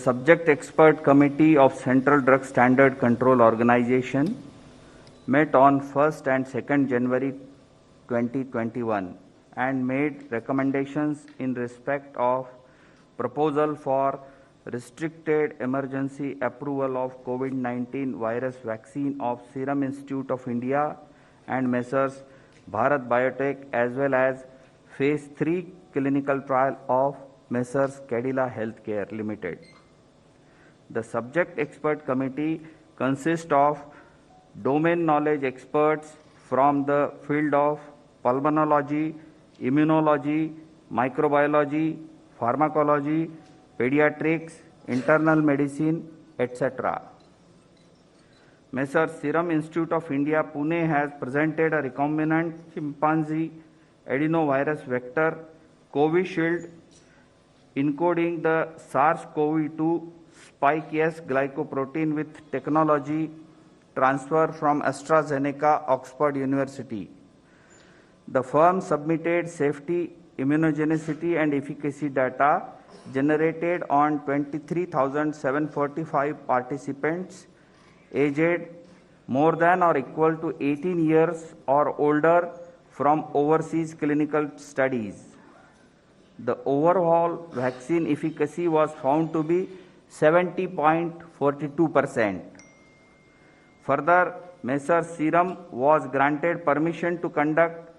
subject expert committee of Central Drug Standard Control Organization met on 1st and 2nd January 2021 and made recommendations in respect of proposal for restricted emergency approval of COVID-19 virus vaccine of Serum Institute of India and Messrs. Bharat Biotech, as well as Phase 3 clinical trial of Messrs. Cadila Healthcare Limited. The subject expert committee consists of domain knowledge experts from the field of pulmonology, immunology, microbiology, pharmacology, pediatrics, internal medicine, etc. Messrs. Serum Institute of India, Pune has presented a recombinant chimpanzee adenovirus vector, Covishield, encoding the SARS-CoV-2 spike S glycoprotein with technology transfer from AstraZeneca, Oxford University. The firm submitted safety, immunogenicity and efficacy data generated on 23,745 participants aged more than or equal to 18 years or older from overseas clinical studies. The overall vaccine efficacy was found to be 70.42%. Further, Messrs. Serum was granted permission to conduct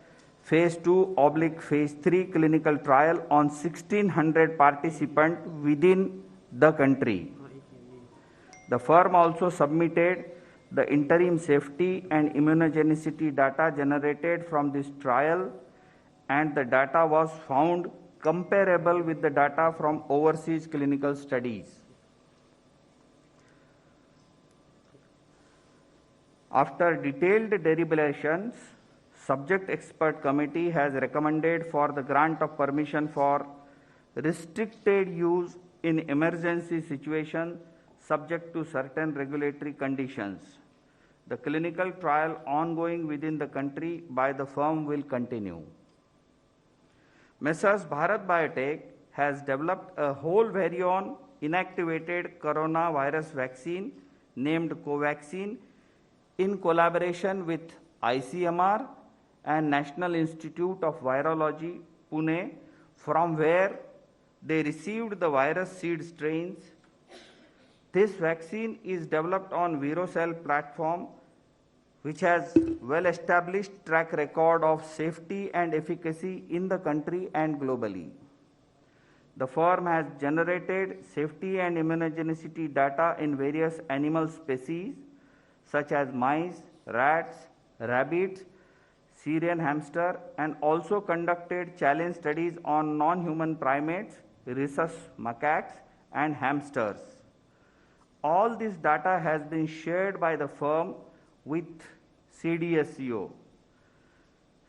Phase 2/Phase 3 clinical trial on 1,600 participants within the country. The firm also submitted the interim safety and immunogenicity data generated from this trial, and the data was found comparable with the data from overseas clinical studies. After detailed deliberations, subject expert committee has recommended for the grant of permission for restricted use in emergency situation subject to certain regulatory conditions. The clinical trial ongoing within the country by the firm will continue. Messrs. Bharat Biotech has developed a whole virion inactivated coronavirus vaccine named Covaxin in collaboration with ICMR and National Institute of Virology, Pune, from where they received the virus seed strains. This vaccine is developed on ViroCell platform, which has well-established track record of safety and efficacy in the country and globally. The firm has generated safety and immunogenicity data in various animal species such as mice, rats, rabbits, Syrian hamster, and also conducted challenge studies on non-human primates, rhesus macaques, and hamsters. All this data has been shared by the firm with CDSCO.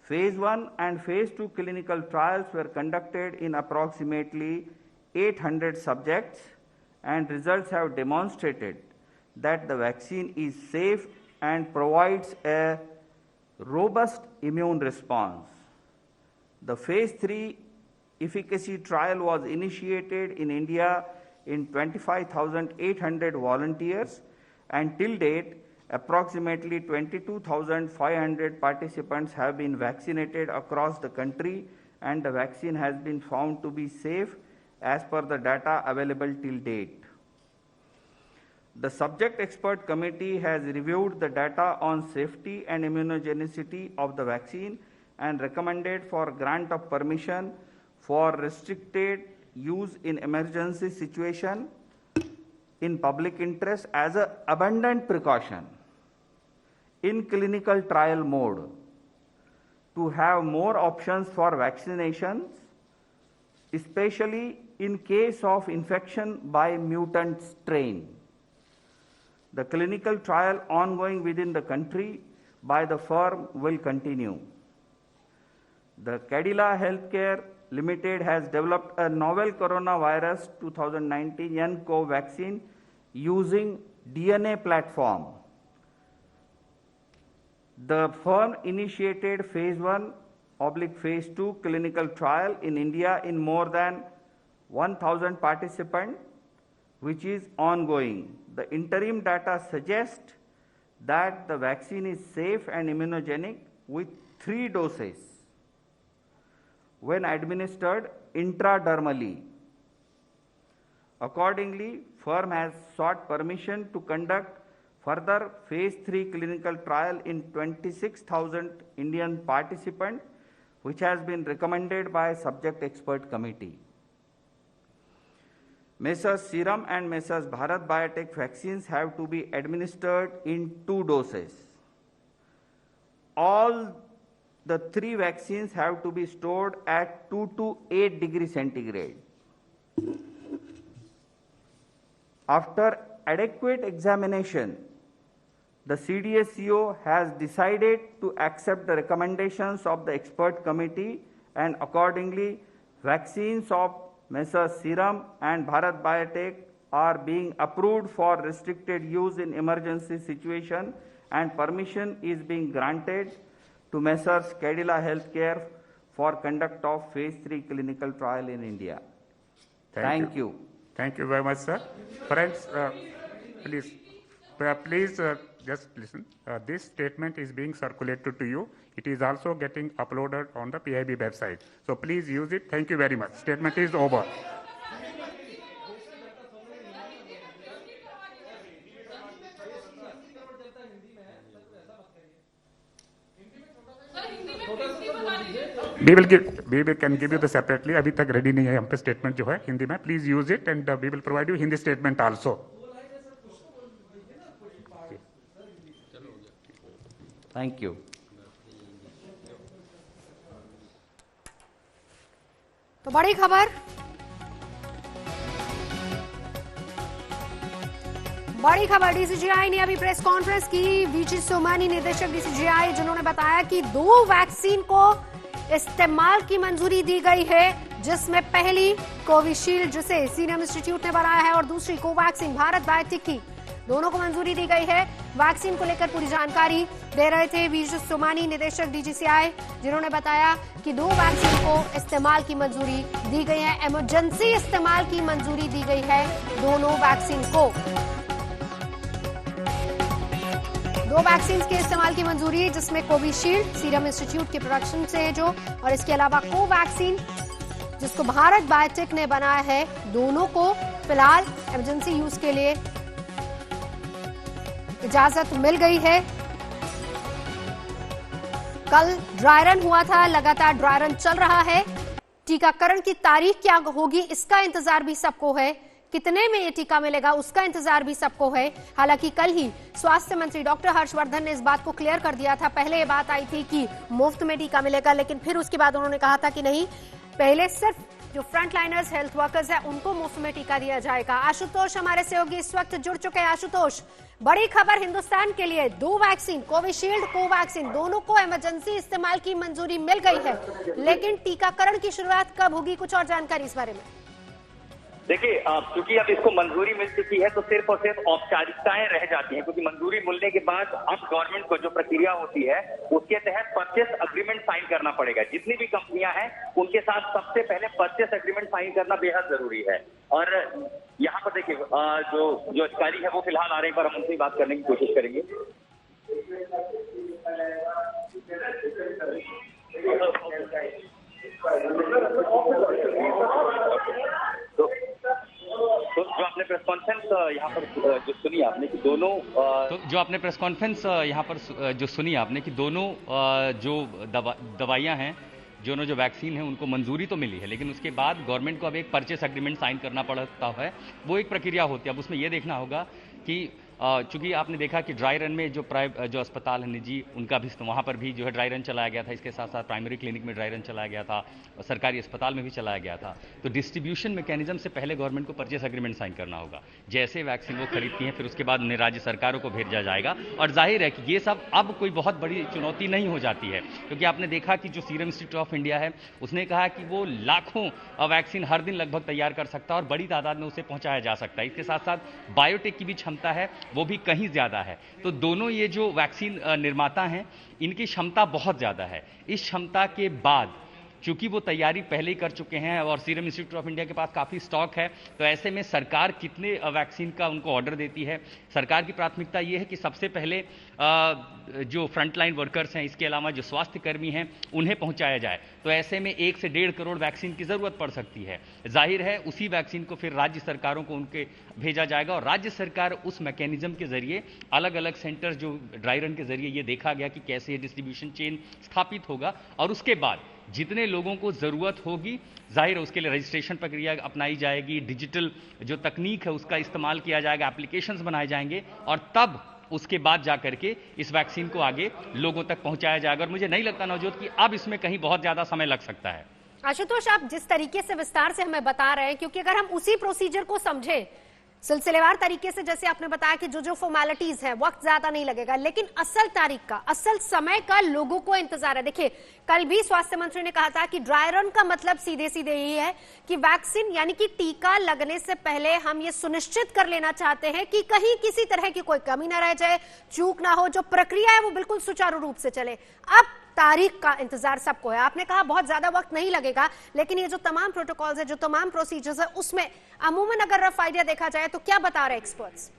Phase 1 and Phase 2 clinical trials were conducted in approximately 800 subjects, and results have demonstrated that the vaccine is safe and provides a robust immune response. The Phase 3 efficacy trial was initiated in India in 25,800 volunteers, and till date, approximately 22,500 participants have been vaccinated across the country, and the vaccine has been found to be safe as per the data available till date. The subject expert committee has reviewed the data on safety and immunogenicity of the vaccine and recommended for grant of permission for restricted use in emergency situation in public interest as an abundant precaution in clinical trial mode to have more options for vaccinations, especially in case of infection by mutant strain. The clinical trial ongoing within the country by the firm will continue. The Cadila Healthcare Limited has developed a novel coronavirus 2019 nCoV vaccine using DNA platform. The firm initiated Phase 1/Phase 2 clinical trial in India in more than 1,000 participants which is ongoing. The interim data suggests that the vaccine is safe and immunogenic with 3 doses when administered intradermally. Accordingly, firm has sought permission to conduct further phase 3 clinical trial in 26,000 Indian participants, which has been recommended by subject expert committee. Messrs Serum and Messrs Bharat Biotech vaccines have to be administered in 2 doses. All the 3 vaccines have to be stored at 2 to 8 degrees centigrade. After adequate examination, the CDSCO has decided to accept the recommendations of the expert committee, and accordingly, vaccines of Messrs Serum and Bharat Biotech are being approved for restricted use in emergency situation, and permission is being granted to Messrs Cadila Healthcare for conduct of phase 3 clinical trial in India. Thank you. Thank you very much, sir. Friends, please just listen. This statement is being circulated to you. It is also getting uploaded on the PIB website. So please use it. Thank you very much. Statement is over. We can give you the separately. अभी तक ready नहीं है हम पे statement जो है हिंदी में. Please use it and we will provide you Hindi statement also. Thank you. तो बड़ी खबर डीसीजीआई ने अभी प्रेस कॉन्फ्रेंस की. वीजी सोमानी निदेशक डीसीजीआई जिन्होंने बताया कि 2 वैक्सीन को इस्तेमाल की मंजूरी दी गई है, जिसमें पहली कोविशील्ड जिसे सीरम इंस्टीट्यूट ने बनाया है और दूसरी कोवैक्सीन भारत बायोटेक की, दोनों को मंजूरी दी गई है. वैक्सीन को लेकर पूरी जानकारी दे रहे थे वीजी सोमानी निदेशक डीजीसीआई, जिन्होंने बताया कि 2 वैक्सीन को इस्तेमाल की मंजूरी दी गई है. इमरजेंसी इस्तेमाल की मंजूरी दी गई है दोनों वैक्सीन को. 2 वैक्सीन के इस्तेमाल की मंजूरी, जिसमें कोविशील्ड सीरम इंस्टीट्यूट के प्रोडक्शन से है जो, और इसके अलावा कोवैक्सीन जिसको भारत बायोटेक ने बनाया है, दोनों को फिलहाल इमरजेंसी यूज के लिए इजाजत मिल गई है. कल ड्राई रन हुआ था, लगातार ड्राई रन चल रहा है. टीकाकरण की तारीख क्या होगी इसका इंतजार भी सबको है, कितने में ये टीका मिलेगा उसका इंतजार भी सबको है. हालांकि कल ही स्वास्थ्य मंत्री डॉक्टर हर्षवर्धन ने इस बात को क्लियर कर दिया था. पहले ये बात आई थी कि मुफ्त में टीका मिलेगा, लेकिन फिर उसके बाद उन्होंने कहा था कि नहीं, पहले सिर्फ जो फ्रंट लाइनर्स हेल्थ वर्कर्स है उनको मुफ्त में टीका दिया जाएगा. आशुतोष हमारे सहयोगी इस वक्त जुड़ चुके हैं. आशुतोष, बड़ी खबर हिंदुस्तान के लिए, 2 वैक्सीन कोविशील्ड कोवैक्सीन दोनों को इमरजेंसी इस्तेमाल की मंजूरी मिल गई है, लेकिन टीकाकरण की शुरुआत कब होगी, कुछ और जानकारी इस बारे में? देखिए, क्योंकि अब इसको मंजूरी मिल चुकी है तो सिर्फ और सिर्फ औपचारिकताएं रह जाती हैं, क्योंकि मंजूरी मिलने के बाद अब गवर्नमेंट को जो प्रक्रिया होती है उसके तहत परचेस अग्रीमेंट साइन करना पड़ेगा. जितनी भी कंपनियां हैं उनके साथ सबसे पहले परचेस अग्रीमेंट साइन करना बेहद जरूरी है. और यहाँ पर देखिए, जो अधिकारी है वो फिलहाल आ रहे हैं, पर हम उनसे बात करने की कोशिश करेंगे. तो जो आपने प्रेस कॉन्फ्रेंस यहाँ पर जो सुनी आपने कि दोनों जो दवाइयाँ हैं, जो वैक्सीन है उनको मंजूरी तो मिली है, लेकिन उसके बाद गवर्नमेंट को अब एक परचेस एग्रीमेंट साइन करना पड़ता है. वो एक प्रक्रिया होती है. अब उसमें ये देखना होगा कि चूंकि आपने देखा कि ड्राई रन में जो अस्पताल है निजी, उनका भी वहाँ पर भी जो है ड्राई रन चलाया गया था. इसके साथ साथ प्राइमरी क्लिनिक में ड्राई रन चलाया गया था, और सरकारी अस्पताल में भी चलाया गया था. तो डिस्ट्रीब्यूशन मैकेनिज्म से पहले गवर्नमेंट को परचेस एग्रीमेंट साइन करना होगा. जैसे वैक्सीन वो खरीदती हैं, फिर उसके बाद उन्हें राज्य सरकारों को भेजा जाएगा. और जाहिर है कि ये सब अब कोई बहुत बड़ी चुनौती नहीं हो जाती है, क्योंकि आपने देखा कि जो सीरम इंस्टीट्यूट ऑफ इंडिया है उसने कहा कि वो लाखों वैक्सीन हर दिन लगभग तैयार कर सकता है और बड़ी तादाद में उसे पहुंचाया जा सकता है. इसके साथ साथ बायोटेक की भी क्षमता है, वो भी कहीं ज्यादा है. तो दोनों ये जो वैक्सीन निर्माता हैं, इनकी क्षमता बहुत ज्यादा है. इस क्षमता के बाद चूंकि वो तैयारी पहले ही कर चुके हैं और सीरम इंस्टीट्यूट ऑफ इंडिया के पास काफ़ी स्टॉक है, तो ऐसे में सरकार कितने वैक्सीन का उनको ऑर्डर देती है। सरकार की प्राथमिकता ये है कि सबसे पहले जो फ्रंटलाइन वर्कर्स हैं, इसके अलावा जो स्वास्थ्य कर्मी हैं, उन्हें पहुंचाया जाए। तो ऐसे में 1 से 1.5 करोड़ वैक्सीन की ज़रूरत पड़ सकती है। जाहिर है उसी वैक्सीन को फिर राज्य सरकारों को उनके भेजा जाएगा और राज्य सरकार उस मैकेनिज्म के जरिए अलग अलग सेंटर्स जो ड्राई रन के जरिए ये देखा गया कि कैसे ये डिस्ट्रीब्यूशन चेन स्थापित होगा और उसके बाद जितने लोगों को ज़रूरत होगी, जाहिर है उसके लिए रजिस्ट्रेशन प्रक्रिया अपनाई जाएगी, डिजिटल जो तकनीक है उसका इस्तेमाल किया जाएगा, एप्लीकेशंस बनाए जाएंगे और तब उसके बाद जाकर के इस वैक्सीन को आगे लोगों तक पहुंचाया जाएगा। और मुझे नहीं लगता नवजोत कि अब इसमें कहीं बहुत ज्यादा समय लग सकता है। आशुतोष, आप जिस तरीके से विस्तार से हमें बता रहे हैं, क्योंकि अगर हम उसी प्रोसीजर को समझें सिलसिलेवार तरीके से, जैसे आपने बताया कि जो फॉर्मेलिटीज है, वक्त ज्यादा नहीं लगेगा, लेकिन असल तारीख का, असल समय का लोगों को इंतजार है। देखिए, कल भी स्वास्थ्य मंत्री ने कहा था कि ड्राई रन का मतलब सीधे सीधे यही है कि वैक्सीन यानी कि टीका लगने से पहले हम ये सुनिश्चित कर लेना चाहते हैं कि कहीं किसी तरह की कोई कमी ना रह जाए, चूक ना हो, जो प्रक्रिया है वो बिल्कुल सुचारू रूप से चले। अब तारीख का इंतजार सबको है। आपने कहा बहुत ज्यादा वक्त नहीं लगेगा, लेकिन ये जो तमाम प्रोटोकॉल्स है, जो तमाम प्रोसीजर्स है, उसमें अमूमन अगर रफ आइडिया देखा जाए तो क्या बता रहे एक्सपर्ट्स?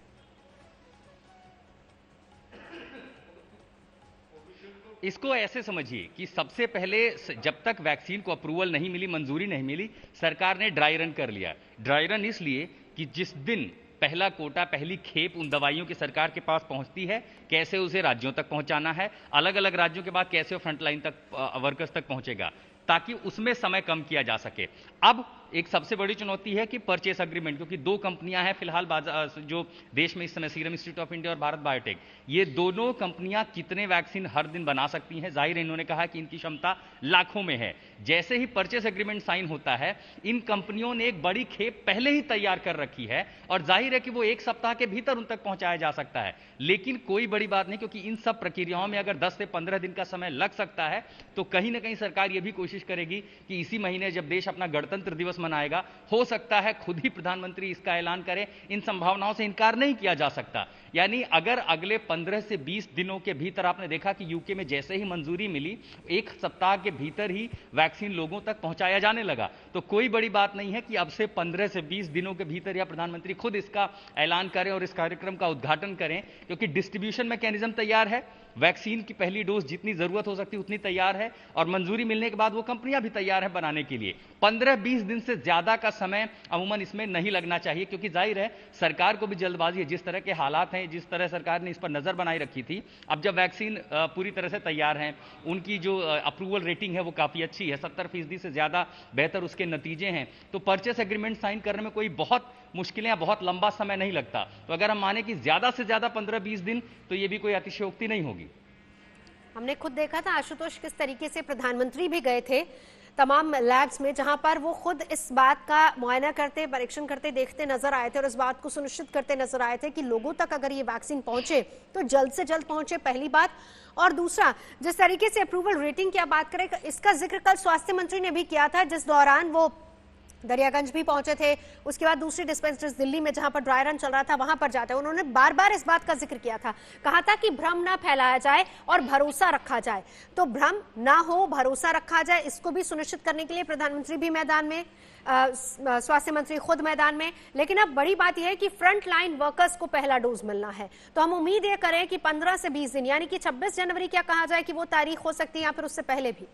इसको ऐसे समझिए कि सबसे पहले जब तक वैक्सीन को अप्रूवल नहीं मिली, मंजूरी नहीं मिली, सरकार ने ड्राई रन कर लिया। ड्राई रन इसलिए कि जिस दिन पहला कोटा, पहली खेप उन दवाइयों की सरकार के पास पहुंचती है, कैसे उसे राज्यों तक पहुंचाना है, अलग अलग राज्यों के बाद कैसे वो फ्रंटलाइन तक वर्कर्स तक पहुंचेगा, ताकि उसमें समय कम किया जा सके। अब एक सबसे बड़ी चुनौती है कि परचेस अग्रीमेंट, क्योंकि 2 कंपनियां हैं फिलहाल जो देश में इस समय, सीरम इंस्टीट्यूट ऑफ इंडिया और भारत बायोटेक, ये दोनों कंपनियां कितने वैक्सीन हर दिन बना सकती हैं। जाहिर है इन्होंने कहा कि इनकी क्षमता लाखों में है। जैसे ही परचेस एग्रीमेंट साइन होता है, इन कंपनियों ने एक बड़ी खेप पहले ही तैयार कर रखी है और जाहिर है कि वो 1 सप्ताह के भीतर उन तक पहुंचाया जा सकता है। लेकिन कोई बड़ी बात नहीं, क्योंकि इन सब प्रक्रियाओं में अगर 10 से 15 दिन का समय लग सकता है, तो कहीं ना कहीं सरकार यह भी कोशिश करेगी कि इसी महीने जब देश अपना गणतंत्र दिवस मनाएगा, हो सकता है खुद ही प्रधानमंत्री इसका ऐलान करें। इन संभावनाओं से इनकार नहीं किया जा सकता। यानी अगर अगले 15 से 20 दिनों के भीतर, आपने देखा कि यूके में जैसे ही मंजूरी मिली, 1 सप्ताह के भीतर ही वैक्सीन लोगों तक पहुंचाया जाने लगा, तो कोई बड़ी बात नहीं है कि अब से 15 से 20 दिनों के भीतर या प्रधानमंत्री खुद इसका ऐलान करें और इस कार्यक्रम का उद्घाटन करें, क्योंकि डिस्ट्रीब्यूशन मैकेनिज्म तैयार है, वैक्सीन की पहली डोज जितनी जरूरत हो सकती है उतनी तैयार है और मंजूरी मिलने के बाद वो कंपनियां भी तैयार है बनाने के लिए। 15-20 दिन से ज्यादा का समय अमूमन इसमें नहीं लगना चाहिए, क्योंकि जाहिर है सरकार को भी जल्दबाजी है। जिस तरह के हालात हैं, जिस तरह सरकार ने इस पर नजर बनाई रखी थी, अब जब वैक्सीन पूरी तरह से तैयार है, उनकी जो अप्रूवल रेटिंग है वो काफी अच्छी है, 70% से ज्यादा बेहतर उसके नतीजे हैं, तो परचेस एग्रीमेंट साइन करने में कोई बहुत मुश्किलें, बहुत लंबा समय नहीं लगता। तो अगर हम माने कि ज्यादा से ज्यादा 15-20 दिन, तो ये भी कोई अतिशयोक्ति नहीं होगी। हमने खुद देखा था आशुतोष, किस तरीके से प्रधानमंत्री भी गए थे तमाम लैब्स में, जहां पर वो खुद इस बात का मुआयना करते, परीक्षण करते देखते नजर आए थे और इस बात को सुनिश्चित करते नजर आए थे कि लोगों तक अगर ये वैक्सीन पहुंचे तो जल्द से जल्द पहुंचे, पहली बात। और दूसरा, जिस तरीके से अप्रूवल रेटिंग की आप बात करें, इसका जिक्र कल स्वास्थ्य मंत्री ने भी किया था, जिस दौरान वो दरियागंज भी पहुंचे थे, उसके बाद दूसरी डिस्पेंसरीज दिल्ली में जहां पर ड्राई रन चल रहा था वहां पर जाते उन्होंने बार बार इस बात का जिक्र किया था, कहा था कि भ्रम ना फैलाया जाए और भरोसा रखा जाए। तो भ्रम ना हो, भरोसा रखा जाए, इसको भी सुनिश्चित करने के लिए प्रधानमंत्री भी मैदान में, स्वास्थ्य मंत्री खुद मैदान में। लेकिन अब बड़ी बात यह है कि फ्रंट लाइन वर्कर्स को पहला डोज मिलना है, तो हम उम्मीद ये करें कि 15 से 20 दिन यानी कि 26 जनवरी क्या कहा जाए कि वो तारीख हो सकती है या फिर उससे पहले भी?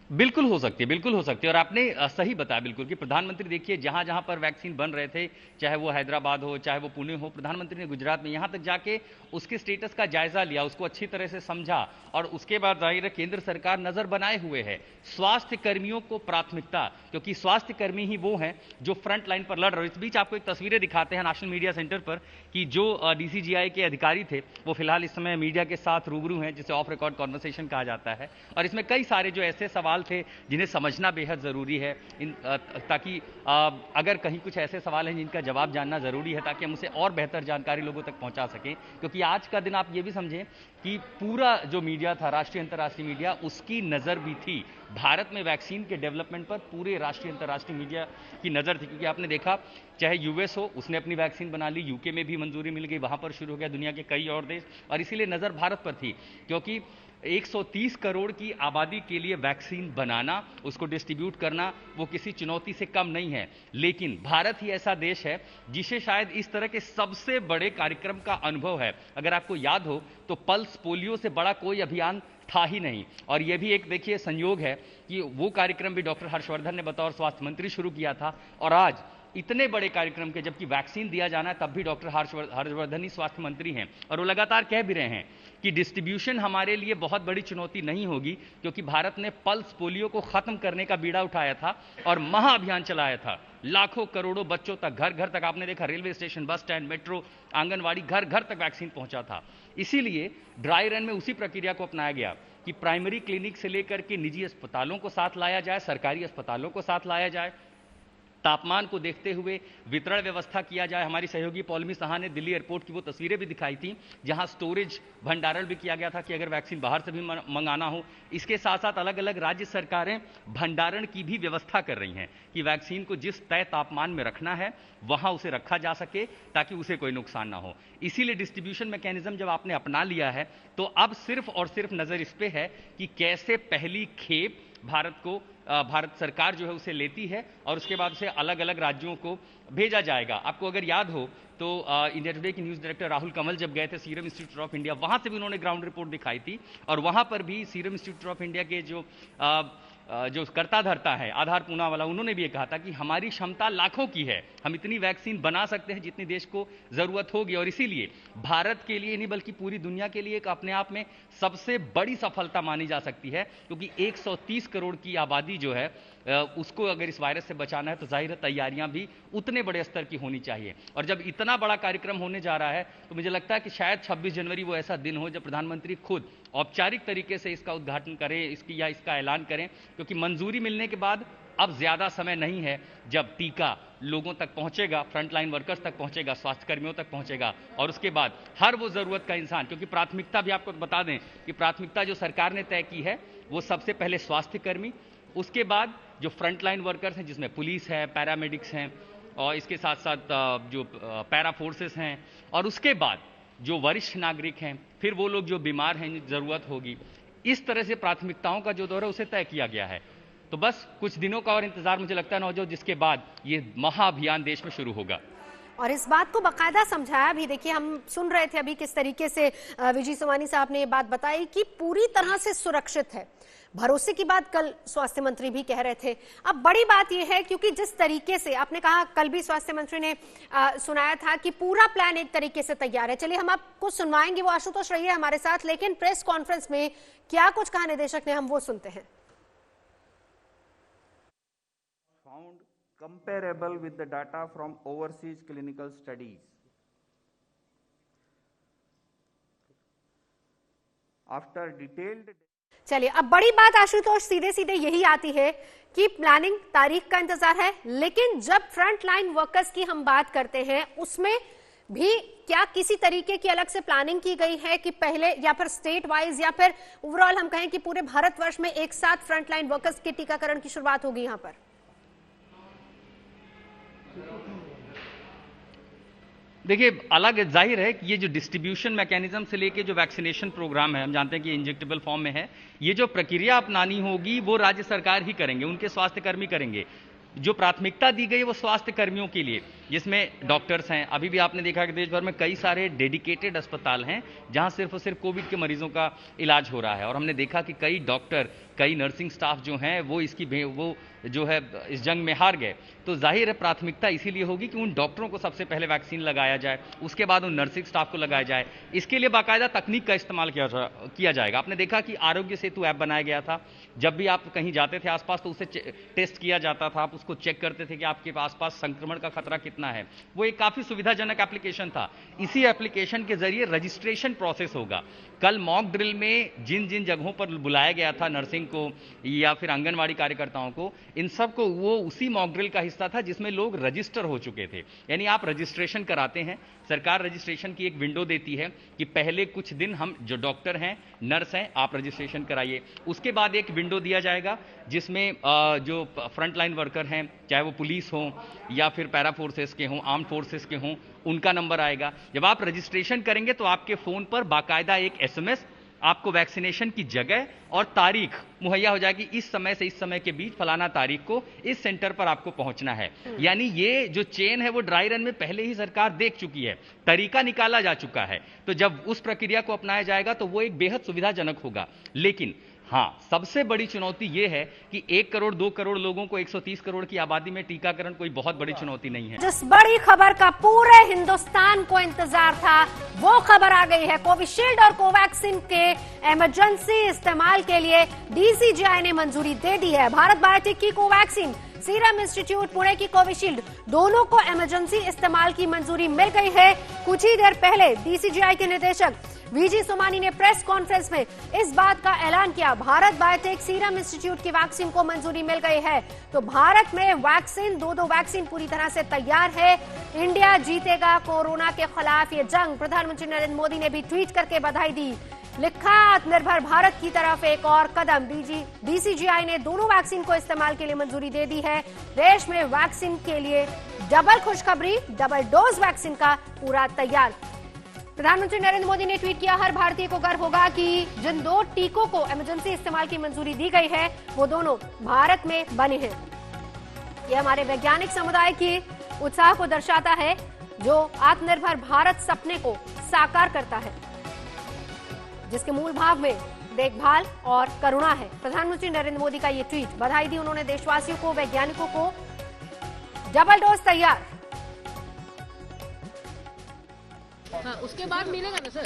बिल्कुल हो सकती है, बिल्कुल हो सकती है। और आपने सही बताया बिल्कुल कि प्रधानमंत्री देखिए जहां जहां पर वैक्सीन बन रहे थे, चाहे वो हैदराबाद हो, चाहे वो पुणे हो, प्रधानमंत्री ने गुजरात में यहां तक जाके उसके स्टेटस का जायजा लिया, उसको अच्छी तरह से समझा और उसके बाद जाहिर है केंद्र सरकार नजर बनाए हुए है। स्वास्थ्य कर्मियों को प्राथमिकता, क्योंकि स्वास्थ्य कर्मी ही वो हैं जो फ्रंट लाइन पर लड़ रहे हैं। इस बीच आपको एक तस्वीरें दिखाते हैं नेशनल मीडिया सेंटर पर कि जो DCGI के अधिकारी थे वो फिलहाल इस समय मीडिया के साथ रूबरू हैं, जिसे ऑफ रिकॉर्ड कॉन्वर्सेशन कहा जाता है। और इसमें कई सारे जो ऐसे सवाल सवाल थे जिन्हें समझना बेहद ज़रूरी है, ताकि अगर कहीं कुछ ऐसे सवाल हैं जिनका जवाब जानना ज़रूरी है ताकि हम उसे और बेहतर जानकारी लोगों तक पहुंचा सकें। क्योंकि आज का दिन आप ये भी समझें कि पूरा जो मीडिया था, राष्ट्रीय अंतर्राष्ट्रीय मीडिया, उसकी नज़र भी थी भारत में वैक्सीन के डेवलपमेंट पर। पूरे राष्ट्रीय अंतर्राष्ट्रीय मीडिया की नज़र थी, क्योंकि आपने देखा चाहे यूएस हो, उसने अपनी वैक्सीन बना ली, यूके में भी मंजूरी मिल गई, वहां पर शुरू हो गया, दुनिया के कई और देश, और इसीलिए नज़र भारत पर थी। क्योंकि 130 करोड़ की आबादी के लिए वैक्सीन बनाना, उसको डिस्ट्रीब्यूट करना, वो किसी चुनौती से कम नहीं है। लेकिन भारत ही ऐसा देश है जिसे शायद इस तरह के सबसे बड़े कार्यक्रम का अनुभव है। अगर आपको याद हो तो पल्स पोलियो से बड़ा कोई अभियान था ही नहीं। और यह भी एक देखिए संयोग है कि वो कार्यक्रम भी डॉक्टर हर्षवर्धन ने बतौर स्वास्थ्य मंत्री शुरू किया था, और आज इतने बड़े कार्यक्रम के जबकि वैक्सीन दिया जाना है तब भी डॉक्टर हर्षवर्धन ही स्वास्थ्य मंत्री हैं, और वो लगातार कह भी रहे हैं कि डिस्ट्रीब्यूशन हमारे लिए बहुत बड़ी चुनौती नहीं होगी, क्योंकि भारत ने पल्स पोलियो को खत्म करने का बीड़ा उठाया था और महाअभियान चलाया था। लाखों करोड़ों बच्चों तक, घर घर तक, आपने देखा railway station, bus stand, metro, anganwadi, घर घर तक वैक्सीन पहुंचा था। इसीलिए ड्राई रन में उसी प्रक्रिया को अपनाया गया कि प्राइमरी क्लिनिक से लेकर के निजी अस्पतालों को साथ लाया जाए, सरकारी अस्पतालों को साथ लाया जाए, तापमान को देखते हुए वितरण व्यवस्था किया जाए। हमारी सहयोगी पौलमी साहा ने दिल्ली एयरपोर्ट की वो तस्वीरें भी दिखाई थी जहां स्टोरेज भंडारण भी किया गया था कि अगर वैक्सीन बाहर से भी मंगाना हो। इसके साथ साथ अलग अलग राज्य सरकारें भंडारण की भी व्यवस्था कर रही हैं कि वैक्सीन को जिस तय तापमान में रखना है वहां उसे रखा जा सके ताकि उसे कोई नुकसान ना हो। इसीलिए डिस्ट्रीब्यूशन मैकेनिज्म जब आपने अपना लिया है तो अब सिर्फ और सिर्फ नजर इस पे है कि कैसे पहली खेप भारत सरकार जो है उसे लेती है और उसके बाद उसे अलग अलग राज्यों को भेजा जाएगा। आपको अगर याद हो तो इंडिया टुडे की न्यूज़ डायरेक्टर राहुल कमल जब गए थे सीरम इंस्टीट्यूट ऑफ इंडिया, वहां से भी उन्होंने ग्राउंड रिपोर्ट दिखाई थी, और वहां पर भी सीरम इंस्टीट्यूट ऑफ इंडिया के जो करता धरता है आधार पूना वाला, उन्होंने भी ये कहा था कि हमारी क्षमता लाखों की है, हम इतनी वैक्सीन बना सकते हैं जितनी देश को जरूरत होगी। और इसीलिए भारत के लिए नहीं बल्कि पूरी दुनिया के लिए एक अपने आप में सबसे बड़ी सफलता मानी जा सकती है, क्योंकि 130 करोड़ की आबादी जो है उसको अगर इस वायरस से बचाना है तो जाहिर है तैयारियां भी उतने बड़े स्तर की होनी चाहिए। और जब इतना बड़ा कार्यक्रम होने जा रहा है तो मुझे लगता है कि शायद 26 जनवरी वो ऐसा दिन हो जब प्रधानमंत्री खुद औपचारिक तरीके से इसका उद्घाटन करें, इसका ऐलान करें, क्योंकि मंजूरी मिलने के बाद अब ज्यादा समय नहीं है जब टीका लोगों तक पहुंचेगा, फ्रंटलाइन वर्कर्स तक पहुंचेगा, स्वास्थ्य कर्मियों तक पहुंचेगा, और उसके बाद हर वो जरूरत का इंसान, क्योंकि प्राथमिकता भी आपको बता दें कि प्राथमिकता जो सरकार ने तय की है वो सबसे पहले स्वास्थ्य कर्मी, उसके बाद जो फ्रंटलाइन वर्कर्स हैं जिसमें पुलिस है, पैरामेडिक्स हैं, और इसके साथ साथ जो पैरा फोर्सेस हैं, और उसके बाद जो वरिष्ठ नागरिक हैं, फिर वो लोग जो बीमार हैं, जरूरत होगी। इस तरह से प्राथमिकताओं का जो दौर है उसे तय किया गया है। तो बस कुछ दिनों का और इंतजार मुझे लगता है नौजवान, जिसके बाद ये महाअभियान देश में शुरू होगा। और इस बात को बाकायदा समझाया भी। देखिए, हम सुन रहे थे अभी किस तरीके से विजय सोमानी साहब ने ये बात बताई कि पूरी तरह से सुरक्षित है। भरोसे की बात कल स्वास्थ्य मंत्री भी कह रहे थे। अब बड़ी बात यह है क्योंकि जिस तरीके से आपने कहा, कल भी स्वास्थ्य मंत्री ने सुनाया था कि पूरा प्लान एक तरीके से तैयार है। चलिए हम आपको सुनवाएंगे, वो आशुतोष रहिए हमारे साथ, लेकिन प्रेस कॉन्फ्रेंस में क्या कुछ कहा निदेशक ने, हम वो सुनते हैं। Found comparable with the data from overseas clinical studies. After detailed चलिए, अब बड़ी बात आशुतोष सीधे सीधे यही आती है कि प्लानिंग, तारीख का इंतजार है, लेकिन जब फ्रंट लाइन वर्कर्स की हम बात करते हैं उसमें भी क्या किसी तरीके की अलग से प्लानिंग की गई है कि पहले या फिर स्टेट वाइज या फिर ओवरऑल हम कहें कि पूरे भारतवर्ष में एक साथ फ्रंट लाइन वर्कर्स के टीकाकरण की शुरुआत होगी यहां पर? देखिए, अलग जाहिर है कि ये जो डिस्ट्रीब्यूशन मैकेनिज्म से लेके जो वैक्सीनेशन प्रोग्राम है, हम जानते हैं कि इंजेक्टेबल फॉर्म में है, ये जो प्रक्रिया अपनानी होगी वो राज्य सरकार ही करेंगे, उनके स्वास्थ्य कर्मी करेंगे। जो प्राथमिकता दी गई है वो स्वास्थ्य कर्मियों के लिए, जिसमें डॉक्टर्स हैं। अभी भी आपने देखा कि देश भर में कई सारे डेडिकेटेड अस्पताल हैं जहां सिर्फ और सिर्फ कोविड के मरीजों का इलाज हो रहा है, और हमने देखा कि कई डॉक्टर, कई नर्सिंग स्टाफ जो हैं वो जो है इस जंग में हार गए। तो जाहिर है प्राथमिकता इसीलिए होगी कि उन डॉक्टरों को सबसे पहले वैक्सीन लगाया जाए, उसके बाद उन नर्सिंग स्टाफ को लगाया जाए। इसके लिए बाकायदा तकनीक का इस्तेमाल किया जाएगा। आपने देखा कि आरोग्य सेतु ऐप बनाया गया था, जब भी आप कहीं जाते थे आसपास तो उसे टेस्ट किया जाता था, आप उसको चेक करते थे कि आपके आसपास संक्रमण का खतरा कितना कितना है, वो एक काफ़ी सुविधाजनक एप्लीकेशन था। इसी एप्लीकेशन के जरिए रजिस्ट्रेशन प्रोसेस होगा। कल मॉक ड्रिल में जिन जिन जगहों पर बुलाया गया था नर्सिंग को या फिर आंगनवाड़ी कार्यकर्ताओं को, इन सब को वो उसी मॉक ड्रिल का हिस्सा था जिसमें लोग रजिस्टर हो चुके थे। यानी आप रजिस्ट्रेशन कराते हैं, सरकार रजिस्ट्रेशन की एक विंडो देती है कि पहले कुछ दिन हम जो डॉक्टर हैं, नर्स हैं, आप रजिस्ट्रेशन कराइए। उसके बाद एक विंडो दिया जाएगा जिसमें जो फ्रंट लाइन वर्कर हैं, चाहे वो पुलिस हो या फिर पैरा फोर्सेस के हों, आर्म फोर्सेस के हों, उनका नंबर आएगा। जब आप रजिस्ट्रेशन करेंगे तो आपके फोन पर बाकायदा एक एसएमएस आपको वैक्सीनेशन की जगह और तारीख मुहैया हो जाएगी। इस समय से इस समय के बीच फलाना तारीख को इस सेंटर पर आपको पहुंचना है। यानी ये जो चेन है वो ड्राई रन में पहले ही सरकार देख चुकी है, तरीका निकाला जा चुका है। तो जब उस प्रक्रिया को अपनाया जाएगा तो वो एक बेहद सुविधाजनक होगा। लेकिन हाँ, सबसे बड़ी चुनौती यह है कि 1 करोड़ 2 करोड़ लोगों को 130 करोड़ की आबादी में टीकाकरण कोई बहुत बड़ी चुनौती नहीं है। जिस बड़ी खबर का पूरे हिंदुस्तान को इंतजार था वो खबर आ गई है। कोविशील्ड और कोवैक्सीन के इमरजेंसी इस्तेमाल के लिए डीसीजीआई ने मंजूरी दे दी है। भारत बायोटेक की कोवैक्सीन, सीरम इंस्टीट्यूट पुणे की कोविशील्ड, दोनों को इमरजेंसी इस्तेमाल की मंजूरी मिल गई है। कुछ ही देर पहले डीसीजीआई के निदेशक वीजी सोमानी ने प्रेस कॉन्फ्रेंस में इस बात का ऐलान किया। भारत बायोटेक सीरम इंस्टीट्यूट की वैक्सीन को मंजूरी मिल गई है। तो भारत में वैक्सीन, दो वैक्सीन पूरी तरह से तैयार है। इंडिया जीतेगा कोरोना के खिलाफ ये जंग। प्रधानमंत्री नरेंद्र मोदी ने भी ट्वीट करके बधाई दी। लिखा, आत्मनिर्भर भारत की तरफ एक और कदम। डीसीजीआई ने दोनों वैक्सीन को इस्तेमाल के लिए मंजूरी दे दी है। देश में वैक्सीन के लिए डबल खुशखबरी, डबल डोज वैक्सीन का पूरा तैयार। प्रधानमंत्री नरेंद्र मोदी ने ट्वीट किया, हर भारतीय को गर्व होगा कि जिन 2 टीकों को इमरजेंसी इस्तेमाल की मंजूरी दी गई है वो दोनों भारत में बने हैं। यह हमारे वैज्ञानिक समुदाय की उत्साह को दर्शाता है जो आत्मनिर्भर भारत सपने को साकार करता है, जिसके मूल भाव में देखभाल और करुणा है। प्रधानमंत्री नरेंद्र मोदी का ये ट्वीट, बधाई दी उन्होंने देशवासियों को, वैज्ञानिकों को। डबल डोज तैयार। हाँ, उसके बाद मिलेगा ना सर?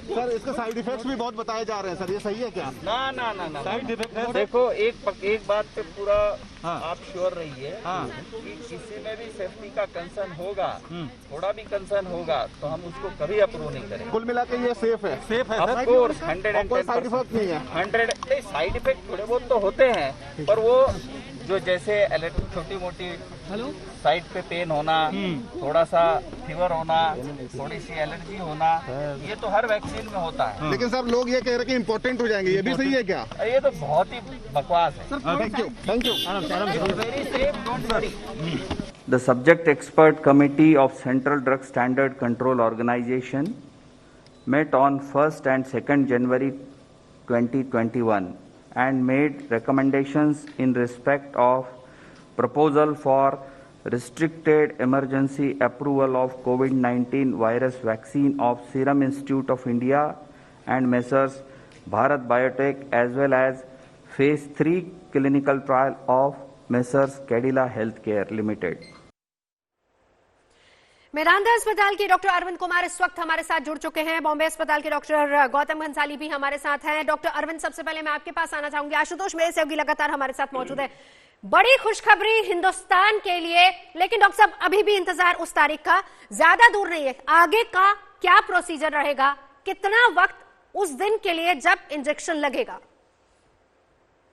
सर इसके साइड इफेक्ट्स भी बहुत बताए जा रहे हैं सर, ये सही है क्या? ना साइड इफेक्ट देखो, एक बात पे पूरा आप श्योर रहिए कि किसी में भी सेफ्टी का कंसर्न होगा, थोड़ा भी कंसर्न होगा तो हम उसको कभी अप्रूव नहीं करेंगे। कुल मिला के ये सेफ है ऑफ कोर्स 110%। साइड इफेक्ट नहीं है। 100 साइड इफेक्ट थोड़े बहुत तो होते हैं, पर वो जो जैसे छोटी मोटी साइड पे पेन होना, थोड़ा सा फीवर होना, थोड़ी सी एलर्जी होना, ये तो हर वैक्सीन में होता है। लेकिन सर लोग ये कह रहे हैं कि इम्पोर्टेंट हो जाएंगे, ये भी सही है क्या? ये तो बहुत ही बकवास है। Thank you. Very safe, don't worry. The subject expert committee of Central Drug Standard Control Organization met on 1st and 2nd January 2021 and made recommendations in respect of proposal for restricted emergency approval of COVID-19 virus vaccine of Serum Institute of India and Messrs. Bharat Biotech, as well as Phase 3 clinical trial of Messrs. Cadila Healthcare Limited. Medanta अस्पताल के doctor Arvind Kumar इस वक्त हमारे साथ जुड़ चुके हैं। बॉम्बे अस्पताल के डॉक्टर गौतम घनसाली भी हमारे साथ हैं। डॉक्टर अरविंद, सबसे पहले मैं आपके पास आना चाहूंगी। आशुतोष मेरे सहयोगी लगातार हमारे साथ मौजूद है। बड़ी खुशखबरी हिंदुस्तान के लिए, लेकिन डॉक्टर साहब अभी भी इंतजार उस तारीख का ज्यादा दूर नहीं है। आगे का क्या प्रोसीजर रहेगा, कितना वक्त उस दिन के लिए जब इंजेक्शन लगेगा?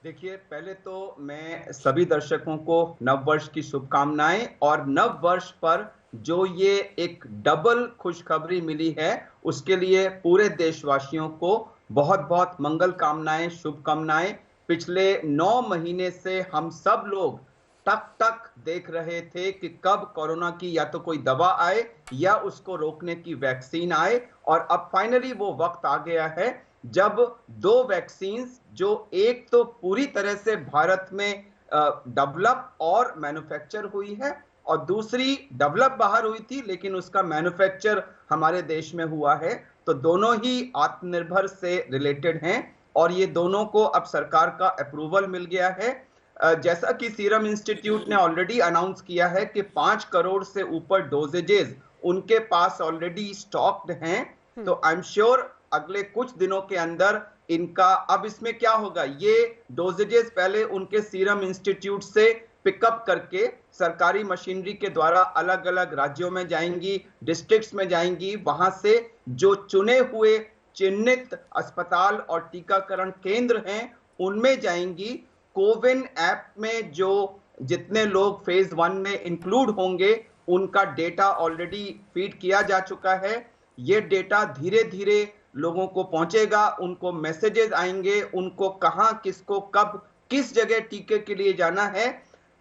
देखिए, पहले तो मैं सभी दर्शकों को नववर्ष की शुभकामनाएं, और नववर्ष पर जो ये एक डबल खुशखबरी मिली है उसके लिए पूरे देशवासियों को बहुत बहुत मंगल कामनाएं, शुभकामनाएं। पिछले 9 महीने से हम सब लोग तक देख रहे थे कि कब कोरोना की या तो कोई दवा आए या उसको रोकने की वैक्सीन आए, और अब फाइनली वो वक्त आ गया है जब 2 वैक्सीन, जो एक तो पूरी तरह से भारत में डेवलप और मैन्युफैक्चर हुई है, और दूसरी डेवलप बाहर हुई थी लेकिन उसका मैन्युफैक्चर हमारे देश में हुआ है। तो दोनों ही आत्मनिर्भर से रिलेटेड हैं, और ये दोनों को अब सरकार का अप्रूवल मिल गया है। जैसा कि सीरम इंस्टीट्यूट ने ऑलरेडी अनाउंस किया है कि 5 करोड़ से ऊपर डोजेजेस उनके पास ऑलरेडी स्टॉक्ड हैं। तो आई एम श्योर अगले कुछ दिनों के अंदर इनका, अब इसमें क्या होगा, ये डोजेजेस पहले उनके सीरम इंस्टीट्यूट से पिकअप करके सरकारी मशीनरी के द्वारा अलग अलग राज्यों में जाएंगी, डिस्ट्रिक्ट्स में जाएंगी। वहां से जो चुने हुए चिन्हित अस्पताल और टीकाकरण केंद्र हैं उनमें जाएंगी। कोविन ऐप में जो जितने लोग फेज 1 में इंक्लूड होंगे उनका डेटा ऑलरेडी फीड किया जा चुका है। ये डेटा धीरे धीरे लोगों को पहुंचेगा, उनको मैसेजेस आएंगे, उनको कहां, किसको, कब, किस जगह टीके के लिए जाना है।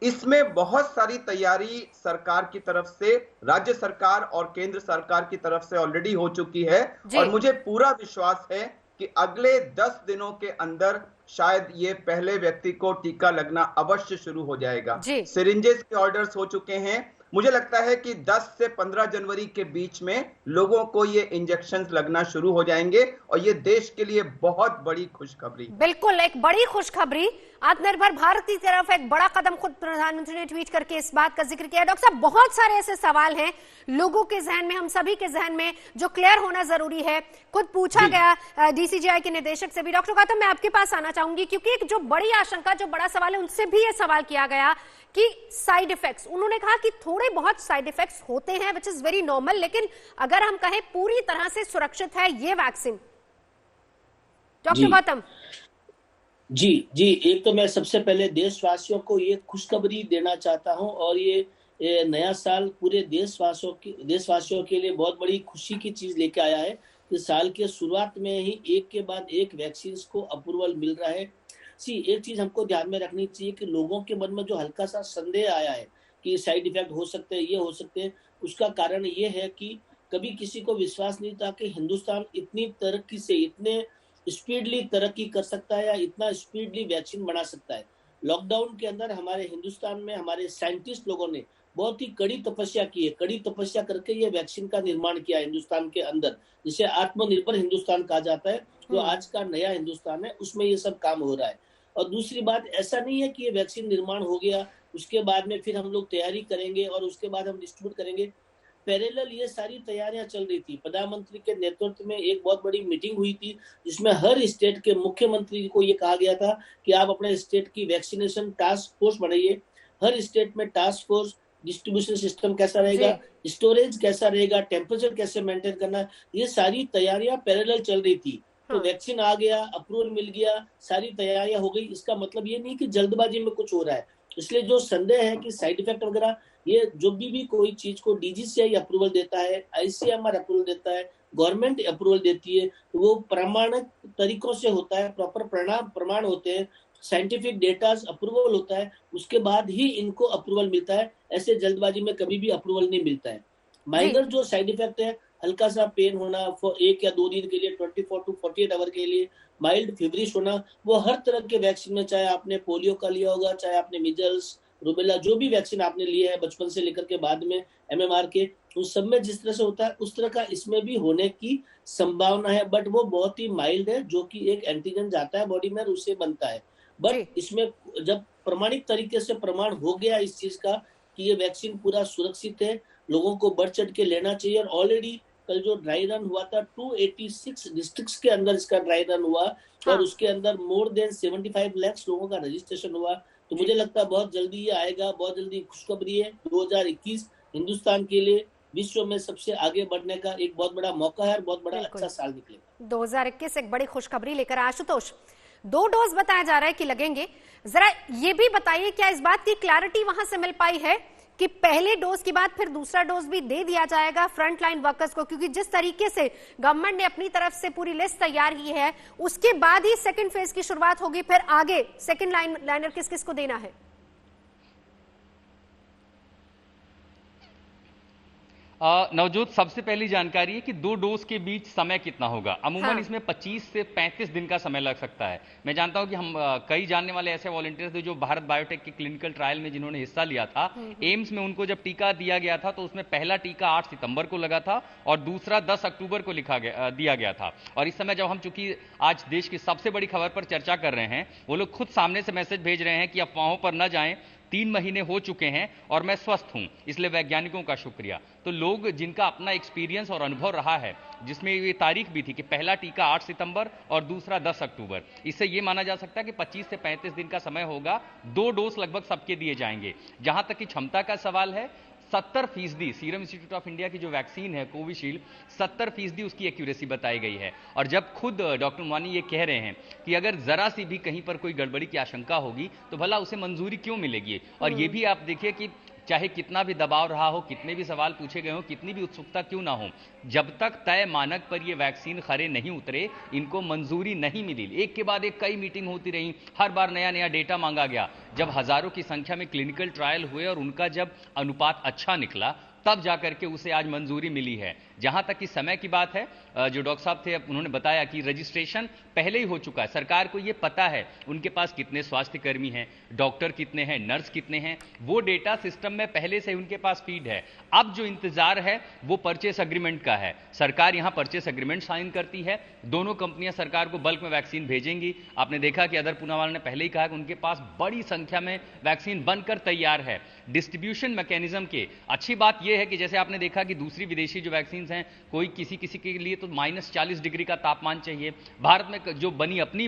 इसमें बहुत सारी तैयारी सरकार की तरफ से, राज्य सरकार और केंद्र सरकार की तरफ से ऑलरेडी हो चुकी है और मुझे पूरा विश्वास है कि अगले 10 दिनों के अंदर शायद ये पहले व्यक्ति को टीका लगना अवश्य शुरू हो जाएगा। सिरिंजेस के ऑर्डर्स हो चुके हैं। मुझे लगता है कि 10 से 15 जनवरी के बीच में लोगों को ये इंजेक्शंस लगना शुरू हो जाएंगे और ये देश के लिए बहुत बड़ी खुशखबरी। बिल्कुल एक बड़ी खुशखबरी। आत्मनिर्भर भारत की तरफ एक बड़ा कदम खुद प्रधानमंत्री ने ट्वीट करके इस बात का जिक्र किया। डॉक्टर साहब, बहुत सारे ऐसे सवाल हैं लोगों के जहन में, हम सभी के जहन में, जो क्लियर होना जरूरी है। खुद पूछा गया डीसीजीआई के निदेशक से भी। डॉक्टर गौतम, मैं आपके पास आना चाहूंगी क्योंकि एक जो बड़ी आशंका, जो बड़ा सवाल है, उनसे भी ये सवाल किया गया कि साइड इफेक्ट्स, उन्होंने कहा कि थोड़े बहुत साइड इफेक्ट्स होते हैं विच इज वेरी नॉर्मल, लेकिन अगर हम कहें पूरी तरह से सुरक्षित है ये वैक्सीन। डॉक्टर गौतम जी, एक तो मैं सबसे पहले देशवासियों को ये खुशखबरी देना चाहता हूं और ये नया साल पूरे देशवासियों के लिए बहुत बड़ी खुशी की चीज लेके आया है कि साल के शुरुआत में ही एक के बाद एक वैक्सीन को अप्रूवल मिल रहा है। एक चीज हमको ध्यान में रखनी चाहिए कि लोगों के मन में जो हल्का सा संदेह आया है कि साइड इफेक्ट हो सकते हैं, ये हो सकते हैं, उसका कारण ये है कि कभी किसी को विश्वास नहीं था कि हिंदुस्तान इतनी तरक्की से, इतने स्पीडली तरक्की कर सकता है या इतना स्पीडली वैक्सीन बना सकता है। लॉकडाउन के अंदर हमारे हिंदुस्तान में हमारे साइंटिस्ट लोगों ने बहुत ही कड़ी तपस्या की है। कड़ी तपस्या करके ये वैक्सीन का निर्माण किया हिंदुस्तान के अंदर, जिसे आत्मनिर्भर हिंदुस्तान कहा जाता है। जो आज का नया हिंदुस्तान है उसमें ये सब काम हो रहा है। और दूसरी बात, ऐसा नहीं है कि ये वैक्सीन निर्माण हो गया उसके बाद में फिर हम लोग तैयारी करेंगे और उसके बाद हम डिस्ट्रीब्यूट करेंगे। पैरेलल ये सारी तैयारियां चल रही थी। प्रधानमंत्री के नेतृत्व में एक बहुत बड़ी मीटिंग हुई थी जिसमें हर स्टेट के मुख्यमंत्री को ये कहा गया था कि आप अपने स्टेट की वैक्सीनेशन टास्क फोर्स बनाइए। हर स्टेट में टास्क फोर्स, डिस्ट्रीब्यूशन सिस्टम कैसा रहेगा, स्टोरेज कैसा रहेगा, टेम्परेचर कैसे मेंटेन करना, ये सारी तैयारियां पैरेलल चल रही थी। तो वैक्सीन आ गया, अप्रूवल मिल गया, सारी तैयारियां हो गई, इसका मतलब ये नहीं कि जल्दबाजी में कुछ हो रहा है। इसलिए जो संदेह है कि साइड इफेक्ट वगैरह, ये जो भी कोई चीज को डीजीसीआई अप्रूवल देता है, आईसीएमआर अप्रूवल देता है, गवर्नमेंट अप्रूवल देती है, तो वो प्रमाणित तरीकों से होता है, प्रॉपर प्रमाण होते हैं, साइंटिफिक डेटा अप्रूवल होता है, उसके बाद ही इनको अप्रूवल मिलता है। ऐसे जल्दबाजी में कभी भी अप्रूवल नहीं मिलता है। माइनर जो साइड इफेक्ट है, हल्का सा पेन होना 1 या 2 दिन के लिए, 24 to 48 आवर के लिए, माइल्ड फीवरिश होना, वो हर तरह के वैक्सीन में, चाहे आपने पोलियो का लिया होगा, चाहे आपने मीजल्स, रूबेला, जो भी वैक्सीन आपने लिए है बचपन से लेकर के बाद में एमएमआर के, उन सब में जिस तरह से होता है उस तरह का इसमें भी होने की संभावना है। बट वो बहुत ही माइल्ड है, जो कि एक एंटीजन जाता है बॉडी में, उससे बनता है। बट इसमें जब प्रमाणिक तरीके से प्रमाण हो गया इस चीज का कि ये वैक्सीन पूरा सुरक्षित है, लोगों को बढ़ चढ़ के लेना चाहिए। और ऑलरेडी कल जो ड्राई रन हुआ था 286 डिस्ट्रिक्ट्स के अंदर इसका ड्राई रन हुआ और उसके अंदर मोर देन 75 लाख लोगों का रजिस्ट्रेशन हुआ। तो मुझे लगता है बहुत जल्दी ये आएगा, बहुत जल्दी खुशखबरी है। 2021 हिंदुस्तान के लिए विश्व में सबसे आगे बढ़ने का एक बहुत बड़ा मौका है और बहुत बड़ा अच्छा साल निकलेगा। 2021 एक बड़ी खुशखबरी लेकर। आशुतोष, 2 डोज बताया जा रहा है कि लगेंगे, जरा ये भी बताइए क्या इस बात की क्लैरिटी वहां से मिल पाई है कि पहले डोज के बाद फिर दूसरा डोज भी दे दिया जाएगा फ्रंट लाइन वर्कर्स को? क्योंकि जिस तरीके से गवर्नमेंट ने अपनी तरफ से पूरी लिस्ट तैयार की है, उसके बाद ही सेकंड फेज की शुरुआत होगी, फिर आगे सेकंड लाइनर किस किस को देना है? नवजोत, सबसे पहली जानकारी है कि 2 डोज के बीच समय कितना होगा। अमूमन इसमें 25 से 35 दिन का समय लग सकता है। मैं जानता हूं कि हम कई जानने वाले ऐसे वॉलंटियर्स थे जो भारत बायोटेक के क्लिनिकल ट्रायल में जिन्होंने हिस्सा लिया था। एम्स में उनको जब टीका दिया गया था तो उसमें पहला टीका 8 सितंबर को लगा था और दूसरा 10 अक्टूबर को दिया गया था। और इस समय जब हम चूंकि आज देश की सबसे बड़ी खबर पर चर्चा कर रहे हैं, वो लोग खुद सामने से मैसेज भेज रहे हैं कि अफवाहों पर न जाएं, 3 महीने हो चुके हैं और मैं स्वस्थ हूं, इसलिए वैज्ञानिकों का शुक्रिया। तो लोग जिनका अपना एक्सपीरियंस और अनुभव रहा है, जिसमें ये तारीख भी थी कि पहला टीका 8 सितंबर और दूसरा 10 अक्टूबर, इससे ये माना जा सकता है कि 25 से 35 दिन का समय होगा, 2 डोज लगभग सबके दिए जाएंगे। जहां तक कि क्षमता का सवाल है, 70% सीरम इंस्टीट्यूट ऑफ इंडिया की जो वैक्सीन है कोविशील्ड, 70% उसकी एक्यूरेसी बताई गई है। और जब खुद डॉक्टर वानी ये कह रहे हैं कि अगर जरा सी भी कहीं पर कोई गड़बड़ी की आशंका होगी तो भला उसे मंजूरी क्यों मिलेगी। और ये भी आप देखिए कि चाहे कितना भी दबाव रहा हो, कितने भी सवाल पूछे गए हो, कितनी भी उत्सुकता क्यों ना हो, जब तक तय मानक पर ये वैक्सीन खरे नहीं उतरे, इनको मंजूरी नहीं मिली। एक के बाद एक कई मीटिंग होती रही, हर बार नया नया डेटा मांगा गया। जब हजारों की संख्या में क्लिनिकल ट्रायल हुए और उनका जब अनुपात अच्छा निकला, तब जाकर के उसे आज मंजूरी मिली है। जहां तक कि समय की बात है, जो डॉक्टर साहब थे उन्होंने बताया कि रजिस्ट्रेशन पहले ही हो चुका है। सरकार को यह पता है उनके पास कितने स्वास्थ्य कर्मी हैं, डॉक्टर कितने हैं, नर्स कितने हैं, वो डेटा सिस्टम में पहले से उनके पास फीड है। अब जो इंतजार है वो परचेस अग्रीमेंट का है। सरकार यहां परचेस अग्रीमेंट साइन करती है, दोनों कंपनियां सरकार को बल्क में वैक्सीन भेजेंगी। आपने देखा कि अदर पूनावाला ने पहले ही कहा कि उनके पास बड़ी संख्या में वैक्सीन बनकर तैयार है। डिस्ट्रीब्यूशन मैकेनिज्म के अच्छी बात यह है कि जैसे आपने देखा कि दूसरी विदेशी जो वैक्सीन हैं, कोई किसी के लिए तो -40 डिग्री का तापमान चाहिए। भारत में जो बनी अपनी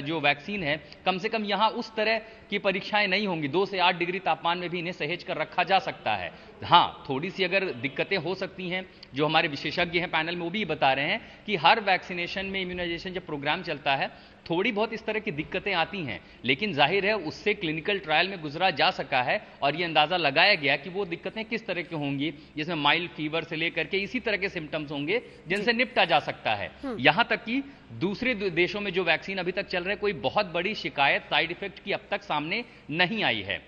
जो वैक्सीन है, कम से कम यहां उस तरह की परीक्षाएं नहीं होंगी। 2 से 8 डिग्री तापमान में भी इन्हें सहेज कर रखा जा सकता है। हां, थोड़ी सी अगर दिक्कतें हो सकती हैं, जो हमारे विशेषज्ञ हैं पैनल में वो भी बता रहे हैं कि हर वैक्सीनेशन में इम्यूनाइजेशन जब प्रोग्राम चलता है, थोड़ी बहुत इस तरह की दिक्कतें आती हैं, लेकिन जाहिर है उससे क्लिनिकल ट्रायल में गुजरा जा सका है और ये अंदाजा लगाया गया कि वो दिक्कतें किस तरह की होंगी, जिसमें माइल्ड फीवर से लेकर के इसी तरह के सिम्टम्स होंगे जिनसे निपटा जा सकता है। यहां तक कि दूसरे देशों में जो वैक्सीन अभी तक चल रहे, कोई बहुत बड़ी शिकायत साइड इफेक्ट की अब तक सामने नहीं आई है।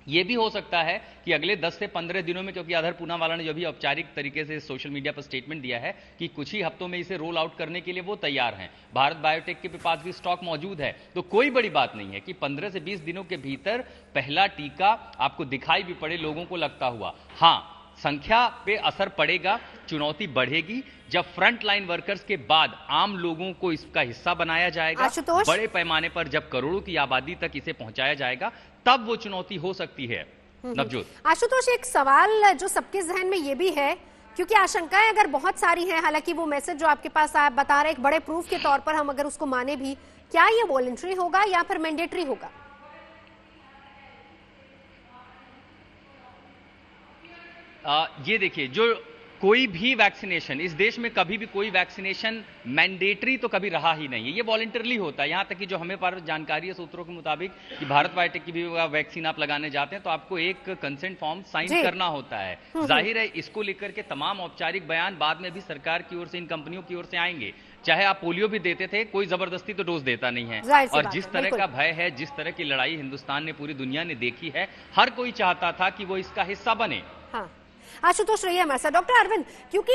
यह भी हो सकता है कि अगले 10 से 15 दिनों में, क्योंकि अदर पूनावाला ने जो भी औपचारिक तरीके से सोशल मीडिया पर स्टेटमेंट दिया है कि कुछ ही हफ्तों में इसे रोल आउट करने के लिए वो तैयार हैं। भारत बायोटेक के पास भी स्टॉक मौजूद है, तो कोई बड़ी बात नहीं है कि 15 से 20 दिनों के भीतर पहला टीका आपको दिखाई भी पड़े लोगों को लगता हुआ। हां, संख्या पे असर पड़ेगा, चुनौती बढ़ेगी जब फ्रंट लाइन वर्कर्स के बाद आम लोगों को इसका हिस्सा बनाया जाएगा, बड़े पैमाने पर जब करोड़ों की आबादी तक इसे पहुंचाया जाएगा, तब वो चुनौती हो सकती है। नवजोत। आशुतोष, एक सवाल जो सबके जहन में ये भी है, क्योंकि आशंकाएं अगर बहुत सारी हैं, हालांकि वो मैसेज जो आपके पास आप बता रहे एक बड़े प्रूफ के तौर पर हम अगर उसको माने भी, क्या ये वॉलंटरी होगा या फिर मैंडेटरी होगा? ये देखिए, जो कोई भी वैक्सीनेशन इस देश में, कभी भी कोई वैक्सीनेशन मैंडेटरी तो कभी रहा ही नहीं है, ये वॉलंटरली होता है। यहां तक कि जो हमें पर जानकारी है सूत्रों के मुताबिक कि भारत बायोटेक की भी वैक्सीन आप लगाने जाते हैं तो आपको एक कंसेंट फॉर्म साइन करना होता है। जाहिर है इसको लेकर के तमाम औपचारिक बयान बाद में भी सरकार की ओर से, इन कंपनियों की ओर से आएंगे। चाहे आप पोलियो भी देते थे, कोई जबरदस्ती तो डोज देता नहीं है। और जिस तरह का भय है, जिस तरह की लड़ाई हिंदुस्तान ने, पूरी दुनिया ने देखी है, हर कोई चाहता था कि वो इसका हिस्सा बने। हाँ। आशुतोष रहिए हमारे साथ। डॉक्टर अरविंद, क्योंकि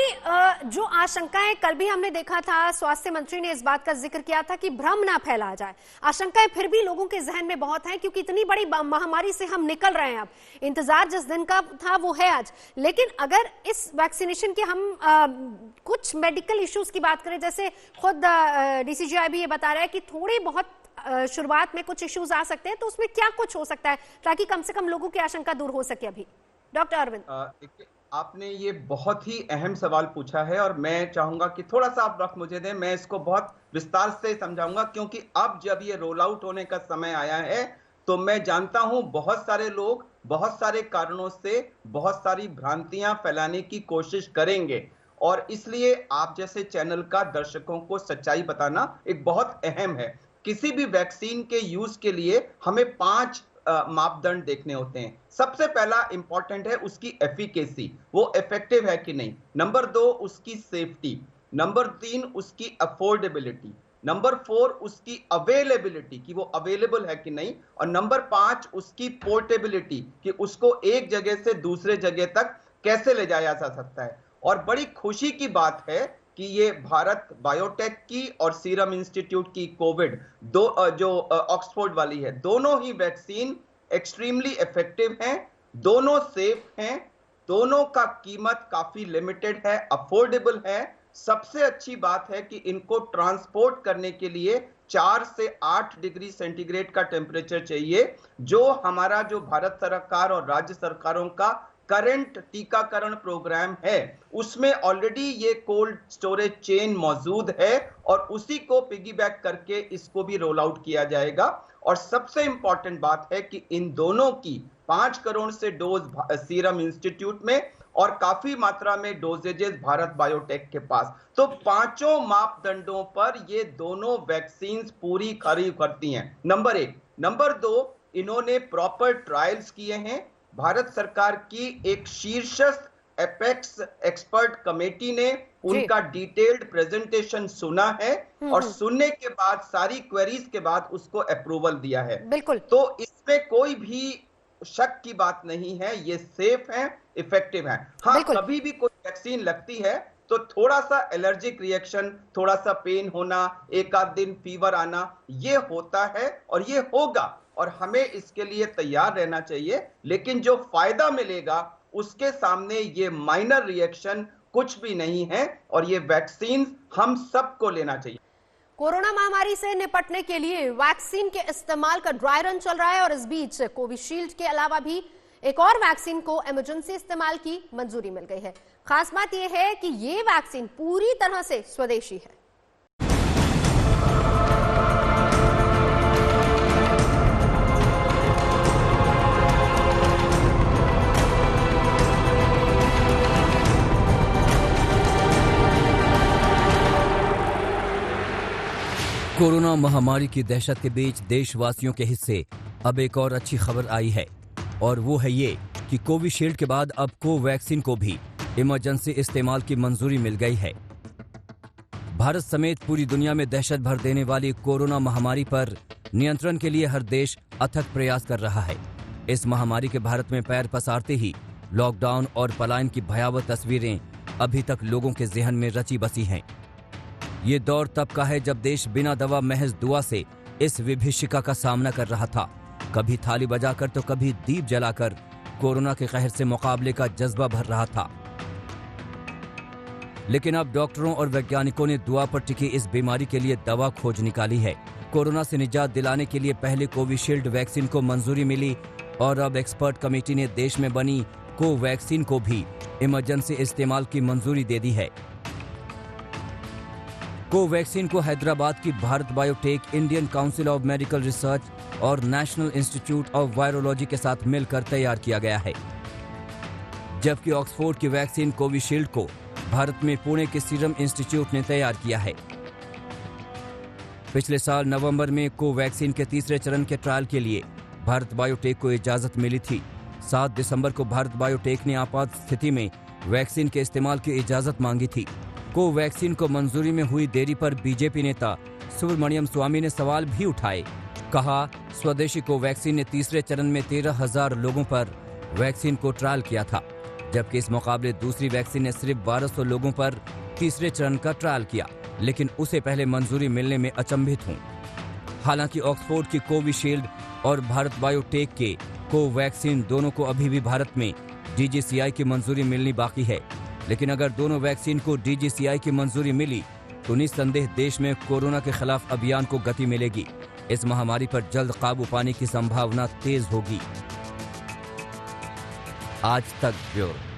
जो आशंकाएं कल भी हमने देखा था, स्वास्थ्य मंत्री ने इस बात का जिक्र किया था कि भ्रम ना फैला जाए। आशंकाएं फिर भी लोगों के जहन में बहुत हैं, क्योंकि इतनी बड़ी महामारी से हम निकल रहे हैं। अब इंतजार जिस दिन का था वो है आज, लेकिन अगर इस वैक्सीनेशन के हम कुछ मेडिकल इश्यूज की बात करें, जैसे खुद डीसीजीआई भी ये बता रहा है कि थोड़ी बहुत शुरुआत में कुछ इश्यूज आ सकते हैं, तो उसमें क्या कुछ हो सकता है ताकि कम से कम लोगों की आशंका दूर हो सके? अभी डॉक्टर अरविंद, आपने ये बहुत ही अहम सवाल पूछा है और मैं चाहूंगा कि थोड़ा सा आप वक्त मुझे दें, मैं इसको बहुत विस्तार से समझाऊंगा, क्योंकि अब जब ये रोल आउट होने का समय आया है तो मैं जानता हूं बहुत सारे लोग बहुत सारे कारणों से बहुत सारी भ्रांतियां फैलाने की कोशिश करेंगे, और इसलिए आप जैसे चैनल का दर्शकों को सच्चाई बताना एक बहुत अहम है। किसी भी वैक्सीन के यूज के लिए हमें 5 मापदंड देखने होते हैं। सबसे पहला इंपॉर्टेंट है उसकी एफिकेसी, वो इफेक्टिव है कि नहीं। नंबर 2 उसकी सेफ्टी, नंबर 3 उसकी अफोर्डेबिलिटी, नंबर 4 उसकी अवेलेबिलिटी कि वो अवेलेबल है कि नहीं, और नंबर 5 उसकी पोर्टेबिलिटी कि उसको एक जगह से दूसरे जगह तक कैसे ले जाया जा सकता है। और बड़ी खुशी की बात है कि ये भारत बायोटेक की और सीरम इंस्टीट्यूट की कोविड जो ऑक्सफोर्ड वाली है, दोनों ही वैक्सीन एक्सट्रीमली इफेक्टिव हैं, दोनों सेफ हैं, दोनों का कीमत काफी लिमिटेड है, अफोर्डेबल है। सबसे अच्छी बात है कि इनको ट्रांसपोर्ट करने के लिए 4 से 8 डिग्री सेंटीग्रेड का टेम्परेचर चाहिए, जो हमारा जो भारत सरकार और राज्य सरकारों का करंट टीकाकरण प्रोग्राम है उसमें ऑलरेडी ये कोल्ड स्टोरेज चेन मौजूद है और उसी को पिगीबैक करके इसको भी रोल आउट किया जाएगा। और सबसे इंपॉर्टेंट बात है कि इन दोनों की 5 करोड़ से डोज सीरम इंस्टीट्यूट में और काफी मात्रा में डोजेजेस भारत बायोटेक के पास। तो पांचों मापदंडों पर ये दोनों वैक्सीन पूरी खरी करती हैं। नंबर 1। नंबर 2, इन्होंने प्रॉपर ट्रायल्स किए हैं। भारत सरकार की एक शीर्षस्थ एपेक्स एक्सपर्ट कमेटी ने उनका डिटेल्ड प्रेजेंटेशन सुना है और सुनने के बाद सारी क्वेरीज के बाद उसको अप्रूवल दिया है। बिल्कुल। तो इसमें कोई भी शक की बात नहीं है, ये सेफ है, इफेक्टिव है। हाँ, कभी भी कोई वैक्सीन लगती है तो थोड़ा सा एलर्जिक रिएक्शन, थोड़ा सा पेन होना, एक आध दिन फीवर आना, ये होता है और ये होगा और हमें इसके लिए तैयार रहना चाहिए। लेकिन जो फायदा मिलेगा उसके सामने ये माइनर रिएक्शन कुछ भी नहीं है और ये वैक्सीन हम सबको लेना चाहिए। कोरोना महामारी से निपटने के लिए वैक्सीन के इस्तेमाल का ड्राई रन चल रहा है और इस बीच कोविशील्ड के अलावा भी एक और वैक्सीन को इमरजेंसी इस्तेमाल की मंजूरी मिल गई है। खास बात यह है कि ये वैक्सीन पूरी तरह से स्वदेशी है। कोरोना महामारी की दहशत के बीच देशवासियों के हिस्से अब एक और अच्छी खबर आई है और वो है ये कि कोविशील्ड के बाद अब कोवैक्सीन को भी इमरजेंसी इस्तेमाल की मंजूरी मिल गई है। भारत समेत पूरी दुनिया में दहशत भर देने वाली कोरोना महामारी पर नियंत्रण के लिए हर देश अथक प्रयास कर रहा है। इस महामारी के भारत में पैर पसारते ही लॉकडाउन और पलायन की भयावह तस्वीरें अभी तक लोगों के जहन में रची बसी हैं। ये दौर तब का है जब देश बिना दवा महज दुआ से इस विभीषिका का सामना कर रहा था। कभी थाली बजाकर तो कभी दीप जलाकर कोरोना के कहर से मुकाबले का जज्बा भर रहा था। लेकिन अब डॉक्टरों और वैज्ञानिकों ने दुआ पर टिकी इस बीमारी के लिए दवा खोज निकाली है। कोरोना से निजात दिलाने के लिए पहले कोविशील्ड वैक्सीन को मंजूरी मिली और अब एक्सपर्ट कमेटी ने देश में बनी कोवैक्सीन को भी इमरजेंसी इस्तेमाल की मंजूरी दे दी है। कोवैक्सीन को हैदराबाद की Bharat biotech, Indian council of medical research और नेशनल इंस्टीट्यूट ऑफ वायरोलॉजी के साथ मिलकर तैयार किया गया है, जबकि ऑक्सफोर्ड की वैक्सीन कोविशील्ड को भारत में पुणे के सीरम इंस्टीट्यूट ने तैयार किया है। पिछले साल नवंबर में कोवैक्सीन के तीसरे चरण के ट्रायल के लिए भारत बायोटेक को इजाजत मिली थी। 7 दिसंबर को भारत बायोटेक ने आपात स्थिति में वैक्सीन के इस्तेमाल की इजाजत मांगी थी। कोवैक्सीन को मंजूरी में हुई देरी पर बीजेपी नेता सुब्रमण्यम स्वामी ने सवाल भी उठाए। कहा, स्वदेशी कोवैक्सीन ने तीसरे चरण में 13,000 लोगों पर वैक्सीन को ट्रायल किया था, जबकि इस मुकाबले दूसरी वैक्सीन ने सिर्फ 1200 लोगों पर तीसरे चरण का ट्रायल किया, लेकिन उसे पहले मंजूरी मिलने में अचंभित हूं। हालांकि ऑक्सफोर्ड की कोविशील्ड और भारत बायोटेक के कोवैक्सीन दोनों को अभी भी भारत में DGCI की मंजूरी मिलनी बाकी है, लेकिन अगर दोनों वैक्सीन को DGCI की मंजूरी मिली तो निस्संदेह देश में कोरोना के खिलाफ अभियान को गति मिलेगी। इस महामारी पर जल्द काबू पाने की संभावना तेज होगी। आज तक ब्यूरो।